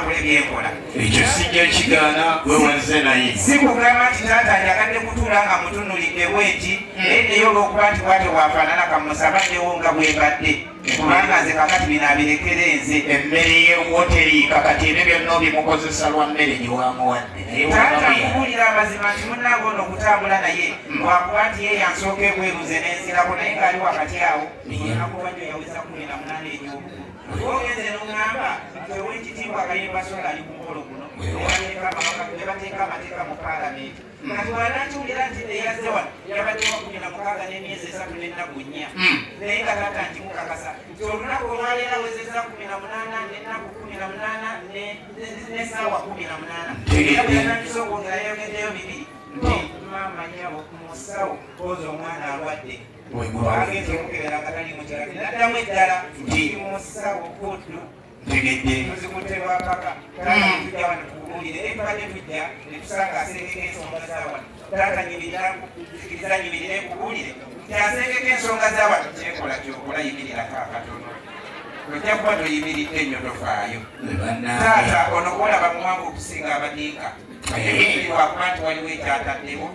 nkole byenkola ekyo sijja kigaana wewanze naye sikugamba nti taata njagadde kutuula nga mutunulidde bweti naye olwokuba nti bwate wafaanana kamusabaddewo nga bwebadde kubanga nze kakati bino abirekere nze emmere y'ewoteri kakati ebyo byonna bimukozesa lwa mmere gyewamuwadde taata kubuulira amazima nti munnange ono okutambula naye lwakuba nti ye yansooka ebweruze n'enzirako naye ngaali wakati awo nakubajjo yaweza 18 egy'okulu ogenze noŋŋamba owekitiibwa akayembasola ali ku mukolo guno ne bateeka amateeka mu paalamenti kati wanankiwulira nti eyazze wano yabadde wa 16 n'emyezi 3 n'ennaku 4 naye nga taata nkimukakasa nti olunaku olwaleero awezezza 18 n'ennaku 18 n'essaawa 18 era bwe yatandisa okwongera yayogeddeyo 2 nti maama nyabo ku musawo oza omwana alwadde agenze okukebera nga tali mukiragiro naddamu eddala nti musawo kuddu ntegedde tuzikutebwa paka tujja wano tukubuulire naye tubadde tujja ne tusanga asengeka ensonga zawano taata nyimiriza nyimirire nkubuulire nti asengeka ensonga zawano kyekola kyokola yimirirako akatono ojja kuba toyimiridde nnyo tofaayo taata ono kuolaba muwangu okusinga abadiika wakuba nti waliwo ekyataddewo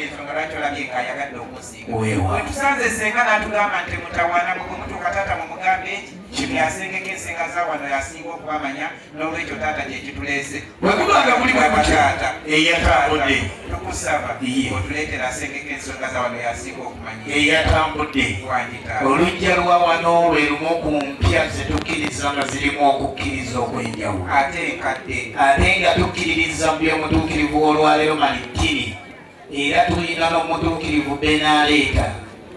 ensonga lwaki olabye ngaayagadde okusinga wetusanze senga n'atugamba nti mutawaana mutuuka taata mumugambe eki kyasengeka ensenga zawano yasinga okubamanya n'olwekyo taata gyekituleese wekubanga mulimu taata eyatambudde tukusaba otuleetera asengeka ensonga zawano yasinga okumanya eyatambudde olujja lwa wano lwe lumu ku mpya zetukkiriza nga zirimu okukkiriza okw'enjawulo ate nkadde ate nga tukkiririza mu by'omutuukirivu olwaleero Malitini era tulina n'omutuukirivu Benaleeta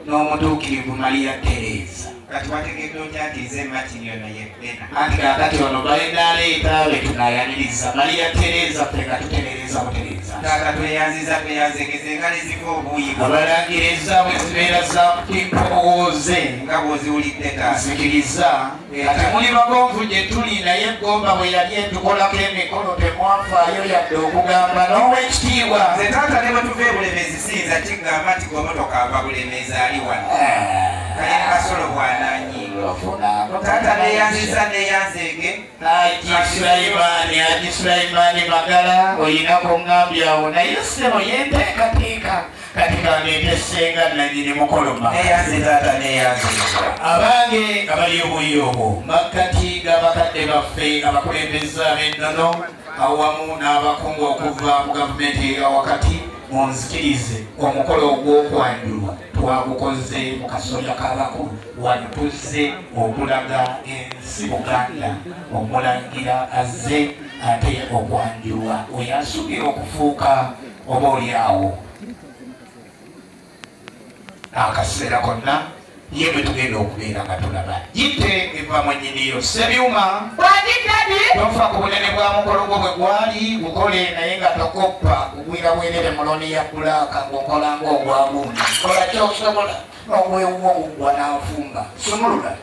n'omutuukirivu Maria Teresa kati wategeddwa otya nti nze Martin ono ye Bena anti kakati ono Benaleeta be tunayaniriza Maria Teresa ffe nga tutereereza butereeza taata tweyanziza tweyanzegeze nga neziva obuuyi abalangiriza bwe zibeera za kutimpowoze nga bw'oziwulidde taata nzikiriza ate muli bagonvu gye tuli naye egomba bwe yali etukolako emikolo temwafaayo yadde okugamba n'owekitiibwa nze taata ne bwe tuva ebulemezi siyinza kigamba nti gwomotoka ava bulemezi ali wano kale kasolo bwananyiiga taata neyanziza neyanzeege Haji Sulaimani Magala oyina kuŋŋambya awo naye ssebo yenteekateeka kati kandeete ssenga nanyini mukoloma neyanze taata neyanziza abange nga bali obuyoobo makkati g'abakadde baffe abakulembeza ab'ennono awamu n'abakungu okuva mu gavumenti awakati munzikirize omukolo ogw'okwanjulwa twagukoze mu kasolya k'abakulu wano tuzze okulaga ensi Buganda omulangira azze ate okwanjulwa oyasuubira okufuuka oba oli awo akaseera konna ye bwe tugenda okubeera nga tulaba gite eva mu nnyiniyo Sebyuma tofa ku bunene bwa mukolo gwo bwe gwali gukole naye nga tokoppa kugwira bwerere muloni ya bbulaaka ng'okola ng'ogwagundi kola kyosobola n'obwewuwo gwa n'anfumba sumulula